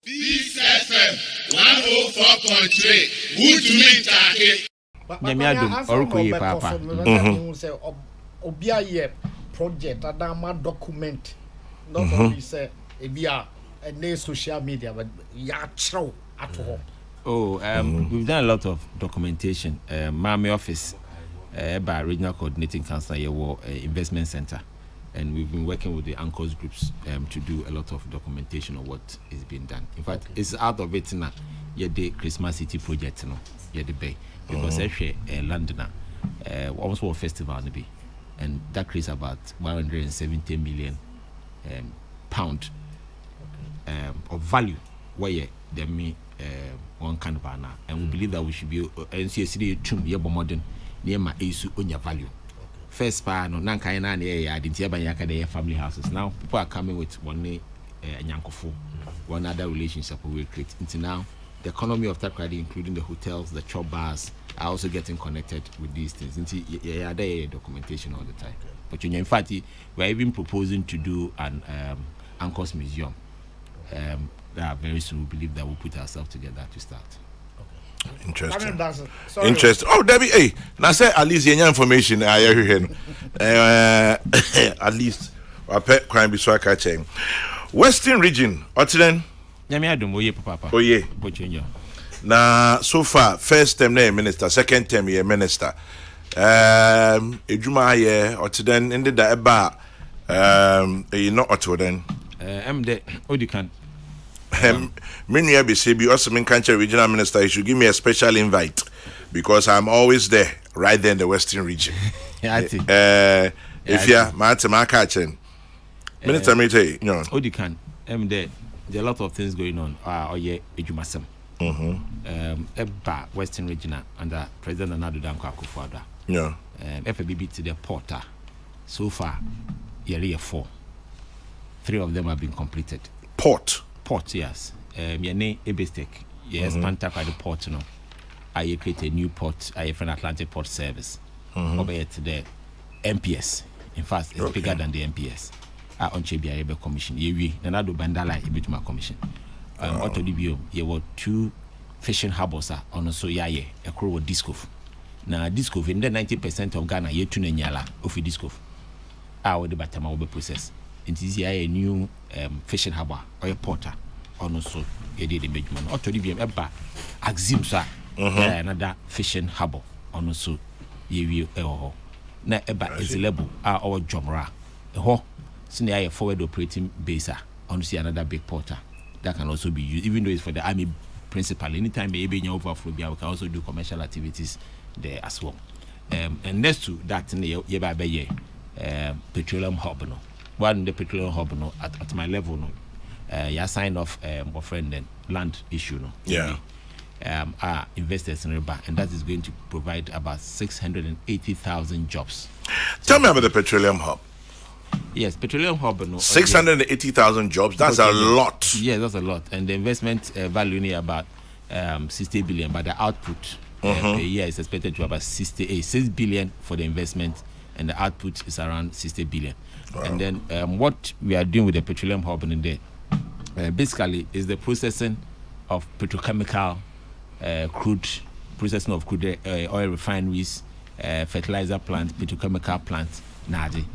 Peace FM 104.3. Good to meet you. Nyamiadum orukoye papa. Say obia ye project adama document. Not only say ebia and social media but ya chro at home. Oh, we've done a lot of documentation. My office by Regional Coordinating Council Investment Center. And we've been working with the anchors groups to do a lot of documentation of what is being done. In fact, it's out of it now. The Christmas City project, the bay because London, almost for a festival be, and that creates about 170 million pound of value. Where they me one kind of banner, and we believe that we should be NCSD modern near my issue on your value. First part no nankai na ne I didn't hear by family houses. Now people are coming with one nyankofo, one other relationship we create. Until now, the economy of Takrady, including the hotels, the chop bars, are also getting connected with these things. Until there documentation all the time. But in fact, we are even proposing to do an Anchors museum. Very soon we believe that we'll put ourselves together to start. Interesting. Interesting. Oh, Debbie, hey, now say at least any information I hear here. At least I pet crime be so I catching. Western region, Otilen. Nyamiadum oye papa. Oye. Bochenyo. Na so far first term na minister, second term ye minister. Ejuma ye Otilen ende da eba you know Otilen. De Odikan. Many BCB also mean country regional minister, you should give me a special invite because I'm always there, right there in the Western region. If you're my catching Minister, me tell you, Odikan, there are a lot of things going on. Ejumasem. Western regional under President Nadu Danko Akufo-Addo. Yeah. FBB to the porter. So far, year 4. 3 of them have been completed. Port, yes. Yene Ebestek. Yes, Pantaka the port, I create a new port, I have an Atlantic Port Service. Over here to the MPS. In fact, it's bigger than the MPS. On Chebia Ebe Commission. Yewi, Nanado Bandala Ibituma Commission. Auto DBO, there were 2 fishing harbors on so yaye, a crew with Discof. Now, Discof, in the 90% of Ghana, ye tune nyala, of Discof. Our the Batama will be processed. It is a new fishing harbor or a porter on so ye did the Benjamin. Auto DBM Eba, Axim, sir, another fishing harbor on so ye will. Na Eba is a level, our Jomra. Since I forward operating base on see another big porter that can also be used, even though it's for the army principal. Anytime they be overflow, we can also do commercial activities there as well. And next to that, petroleum hub. No, one the petroleum hub no at my level no, you sign off a friend and land issue no. Yeah. Are investors in Riba, and that is going to provide about 680,000 jobs. Tell me about the petroleum hub. Yes, petroleum hub. No, 680,000 jobs. That's a lot. Yeah, that's a lot. And the investment value is about 60 billion, but the output per year is expected to about 6 billion for the investment, and the output is around 60 billion. Wow. And then what we are doing with the petroleum hub in there, basically, is the processing of petrochemical crude, processing of crude oil refineries, fertilizer plants, petrochemical plants, nadi.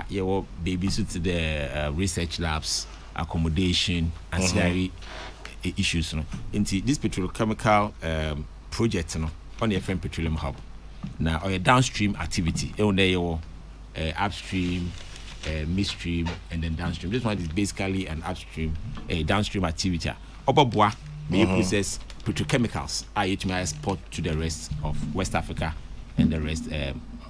You baby suit to the research labs, accommodation, ancillary issues. Into this petrochemical project, on the FM Petroleum Hub. Now, or a downstream activity, on there, upstream, midstream, and then downstream. This one is basically an upstream, a downstream activity. Obabwa may process petrochemicals, it may export to the rest of West Africa and the rest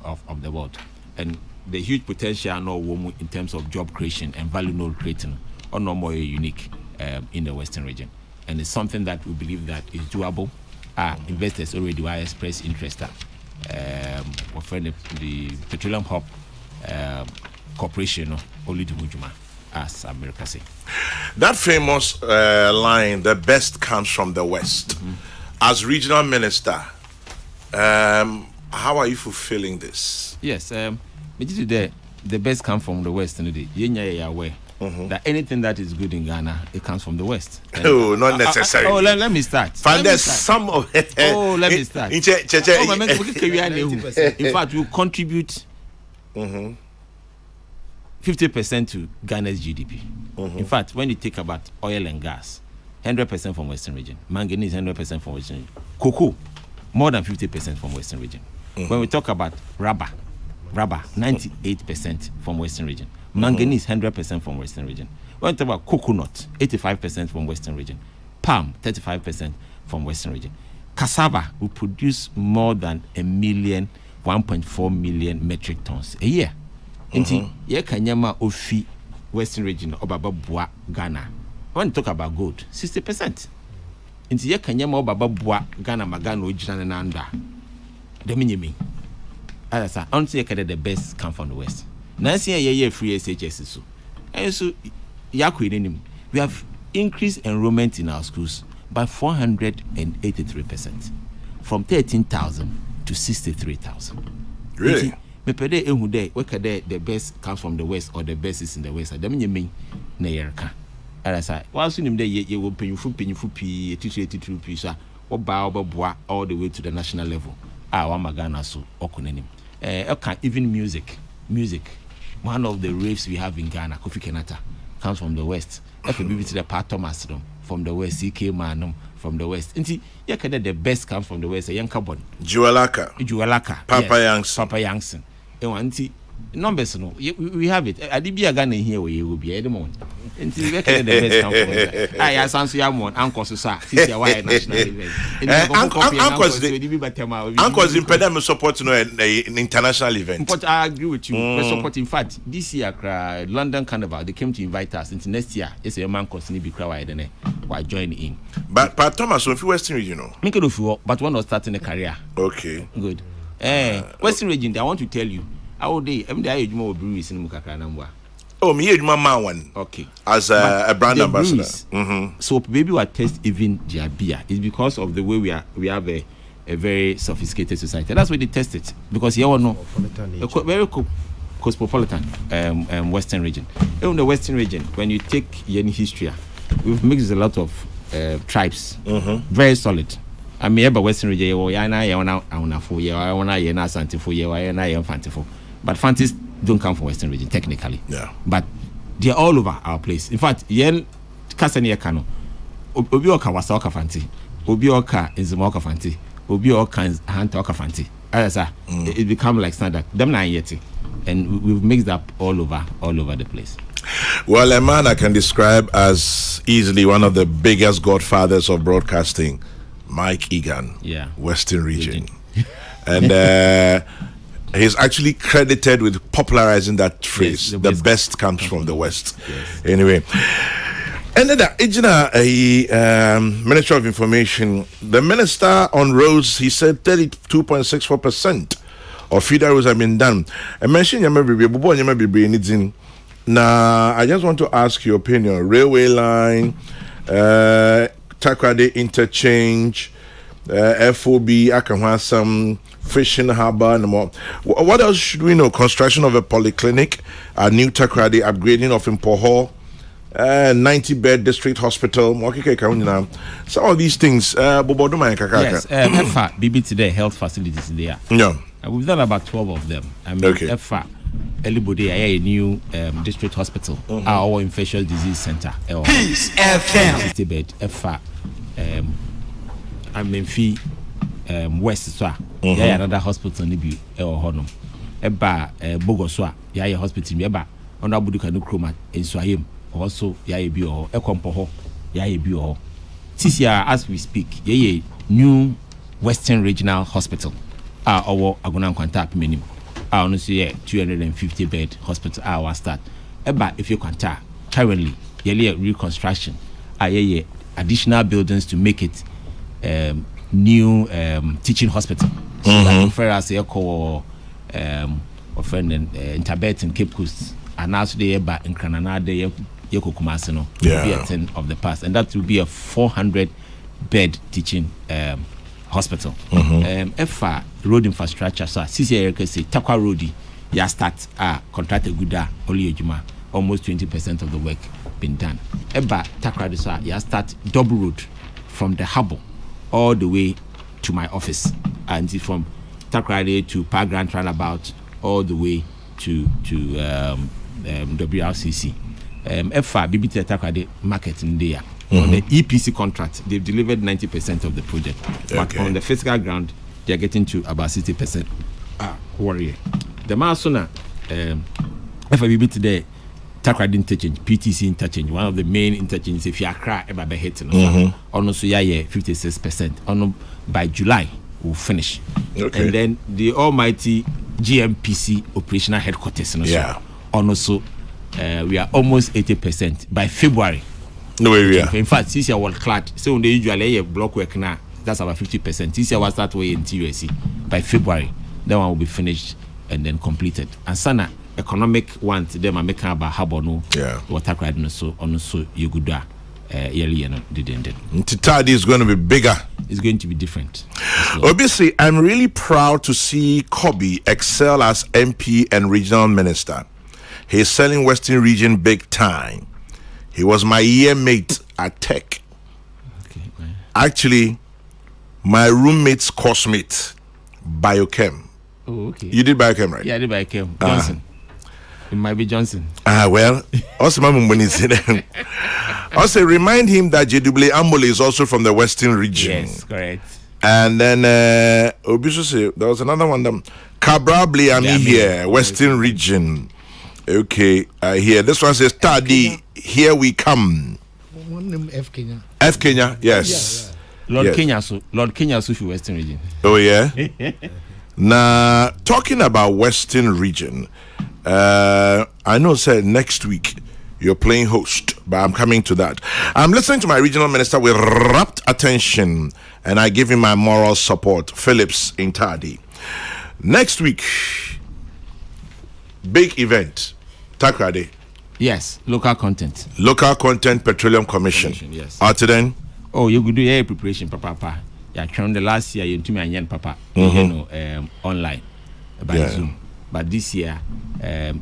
of the world. And the huge potential no in terms of job creation and value no creating or no more unique in the Western region, and it's something that we believe that is doable. Investors already are expressed interest. The Petroleum Hub Corporation only to Mujuma, as America say. That famous line, the best comes from the West. As regional minister, how are you fulfilling this? Yes, the best come from the West. Yenya aware. that anything that is good in Ghana, it comes from the West. Oh, not necessarily. Let me start. Some of it. Let me start. In fact, we contribute 50% to Ghana's GDP. In fact, when you think about oil and gas, 100% from Western region. Manganese, 100% from Western region. Cocoa, more than 50% from Western region. When we talk about rubber, 98% from Western region. Manganese, 100% from Western region. When we talk about coconut, 85% from Western region. Palm, 35% from Western region. Cassava, we produce more than 1.4 million metric tons a year. Inti ye kanyama ofi Western region obaba bua Ghana. When you talk about gold, 60%. Inti ye kanyama obaba bua Ghana magano ojina nanda. Deminyemi. Asa onto ye kade the best come from the West. Nansi ye free SHS so. And so yakwenim. We have increased enrollment in our schools by 483%, from 13,000 to 63,000. Really? Me pede ehu dey we kade the best comes from the West or the best is in the West. Dem nyemi na yerka. Alasa, once you nim dey ye will penyufu p 83 p so oba all the way to the national level. Wa magana so okonenim. Even music. One of the raves we have in Ghana, Kofi Kenata, comes from the West. FBB to the Pat Thomas from the West, CK Manum from the West. Inti ye kade the best comes from the West. Yankabon. Jualaka. Papa Youngson. Anti numbers no we have it. Adibia Ghana here where you will be at the moment. Until we can the best come from there. I sounds ya mon uncle so this year why national event. Uncle's in Pedam support an international event. But I agree with you. We support in fact this year London Carnival they came to invite us into next year. Yes, a man cause be crowd then why join in. But Pat Thomas if Western region no. Make it of but one was starting a career. Okay. Good. Western region I want to tell you how they MDI Jumo breweries in Mukaka number. Oh, me mama one. Okay. As a brand ambassador. So baby will test even their beer. It's because of the way we have a very sophisticated society. That's why they test it. Because you all know very cosmopolitan Western region. In the Western region, when you take any history, we've mixed a lot of tribes. Very solid. I mean, about Western region, but Fantis don't come from Western region technically. Yeah. But they're all over our place. In fact, yen kasani kano. Obi oka wasa oka fanti. Obi oka inzima oka fanti. Obi oka hanta oka fanti. It become like standard. Them na yeti. And we've mixed up all over the place. Well, a man I can describe as easily one of the biggest godfathers of broadcasting, Mike Egan. Yeah. Western region. And he's actually credited with popularizing that phrase. Yes, the best comes from the West. Yes. Anyway, and then the Minister of Information, the minister on roads, he said 32.64% of feeder roads have been done. I mentioned now, I just want to ask your opinion. Railway line, Takrade interchange, FOB, Akamwasam, fishing harbor and more. What else should we know? Construction of a polyclinic, a new Takrade, upgrading of Impoho, 90-bed district hospital. Some of these things. Yes, EFA, BB today, health facilities there. Yeah. We've done about 12 of them. I mean, okay. EFA, Elibode, a new district hospital, our infectious disease center. Peace FM. 60-bed, EFA, I mean, fee. West so yeah another hospital ni bi honum eba Bogoswa yeah hospital bi eba ono abuduka no kroma ensuayem also yeah bi o ekompo yeah bi o this year as we speak yeah new Western Regional Hospital owo Agona Nkwanta apmenim ono so yeah 250 bed hospital our start eba if you kwanta currently yeah reconstruction yeah additional buildings to make it new teaching hospital. So like for us a call friend in Tibet and Cape Coast and now today about in Granada Yokokumasino will be a 10 of the past, and that will be a 400 bed teaching hospital. EFA road infrastructure so CCA say Takwa Road ya start contract guda oli ejuma almost 20% of the work been done. Eba Takrady so you start double road from the harbour all the way to my office, and from Takrady to Park Grand Roundabout all the way to WRCC. FA BBT Takrady market in there. On the EPC contract, they've delivered 90% of the project. Okay. But on the physical ground, they're getting to about 60%. Worry. The Masona, FABB today, Takrady interchange, PTC interchange, one of the main interchanges. If you are cry about the hitting, also 56%. By July, we'll finish. Okay. And then the almighty GMPC operational headquarters. Also, we are almost 80% by February. No area. In fact, this year was clad. So they usually block work now. That's about 50%. This year was start way in TUSC by February. That one will be finished and then completed. And Sana economic one to them are making about Habono. Yeah. Water credit so you good yearly and didn't. Titadi is going to be bigger. It's going to be different. Obviously, I'm really proud to see Kobe excel as MP and regional minister. He's selling Western Region big time. He was my year mate at Tech. Okay, actually, my roommate's course mate, Biochem. Oh, okay. You did Biochem, right? Yeah, I did Biochem. Johnson. It might be Johnson. Well, also, also remind him that JW Ambole is also from the Western Region. Yes, correct. And then, there was another one. Cabrabli, I'm here, Western Region. Okay, here. This one says, Tadi, here we come. F Kenya. F Kenya, yes. Yeah. Lord Kenya, so for Western Region. Oh, yeah? Now, talking about Western Region, I know, sir, next week you're playing host, but I'm coming to that. I'm listening to my regional minister with rapt attention, and I give him my moral support, Phillips in Tadi. Next week, big event, Takrady. Yes, local content. Local Content Petroleum Commission. Yes. After then? Oh, you could do your preparation, papa. Yeah, the last year you to me and papa, online by Zoom. But this year,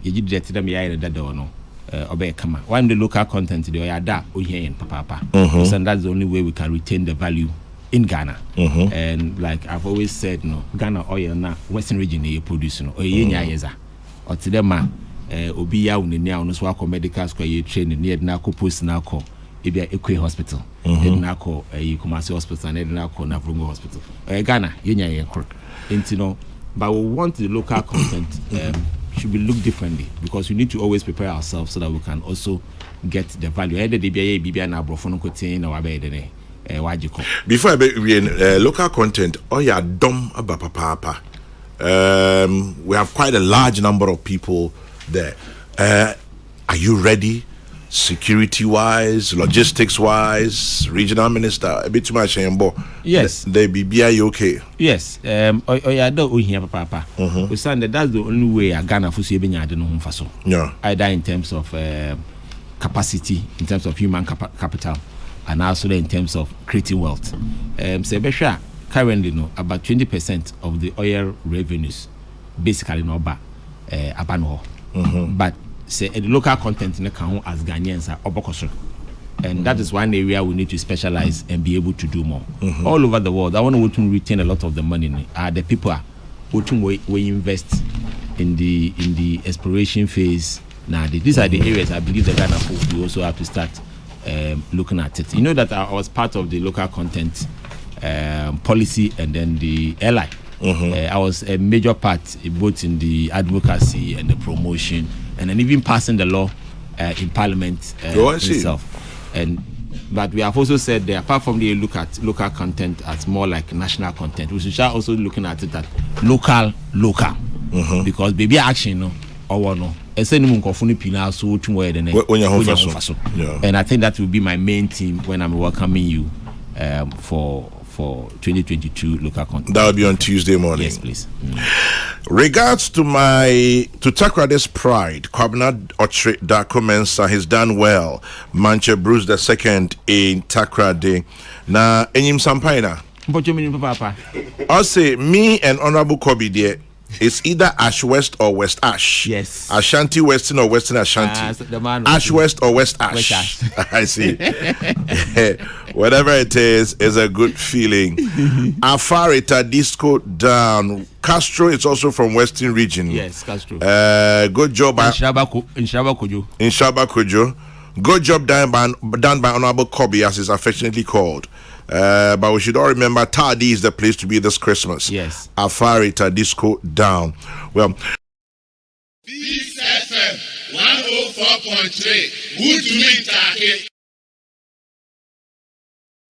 you did that to them. Yeah, that don't know. Obey come. One the local content they are that here papa. So that's the only way we can retain the value in Ghana. And like I've always said, no, Ghana oil na Western Region you produce no. Or to them obi ya unenia ono so akọ medical school you train near na ko post na ko ebia Ekwe hospital na ko Kumasi hospital na ko na Vrungo hospital Ghana yenya ye kro enti but we want the local content should be looked differently because we need to always prepare ourselves so that we can also get the value either the bia na brofo no kotin na wa be de wajiko. Before I local content ya dom aba papa we have quite a large number of people there. Are you ready? Security wise, logistics wise, regional minister, a bit too much. Yes, they be okay. Yes, I don't hear papa. We say that that's the only way Ghana for Ghana no faso. Yeah, either in terms of capacity, in terms of human capital, and also in terms of creating wealth. So currently, about 20% of the oil revenues basically abano. But say the local content in the count as Ghanaians are obokoso, and that is one area we need to specialize and be able to do more. All over the world, I want to retain a lot of the money. The people are we invest in the exploration phase. Now these are the areas I believe that Ghana folks we also have to start looking at it. You know that I was part of the local content policy and then the airline. I was a major part both in the advocacy and the promotion, and then even passing the law in Parliament itself. But we have also said that apart from the look at local content as more like national content, we should start also looking at it at local, because baby action or no. And I think that will be my main theme when I'm welcoming you for 2022 local content. That will be on Tuesday morning. Yes, please. Regards to Takrady's pride, Kwabena Ochre Dakomensa has done well. Manche Bruce II in Takrady. Na enyim sampaina. But you mean papa? I say me and Honorable Kobe there. It's either Ash West or West Ash. Yes. Ashanti Western or Western Ashanti. So the man Ash West or West Ash. West Ash. I see. Whatever it is a good feeling. Afarita Disco down. Castro is also from Western region. Yes, Castro. Good job by in Shaba Kojo. Good job done by Honorable Kobe, as is affectionately called. But we should all remember Tardy is the place to be this Christmas. Yes. Afarita Disco down. Well, Peace FM 104.3. Good to meet you.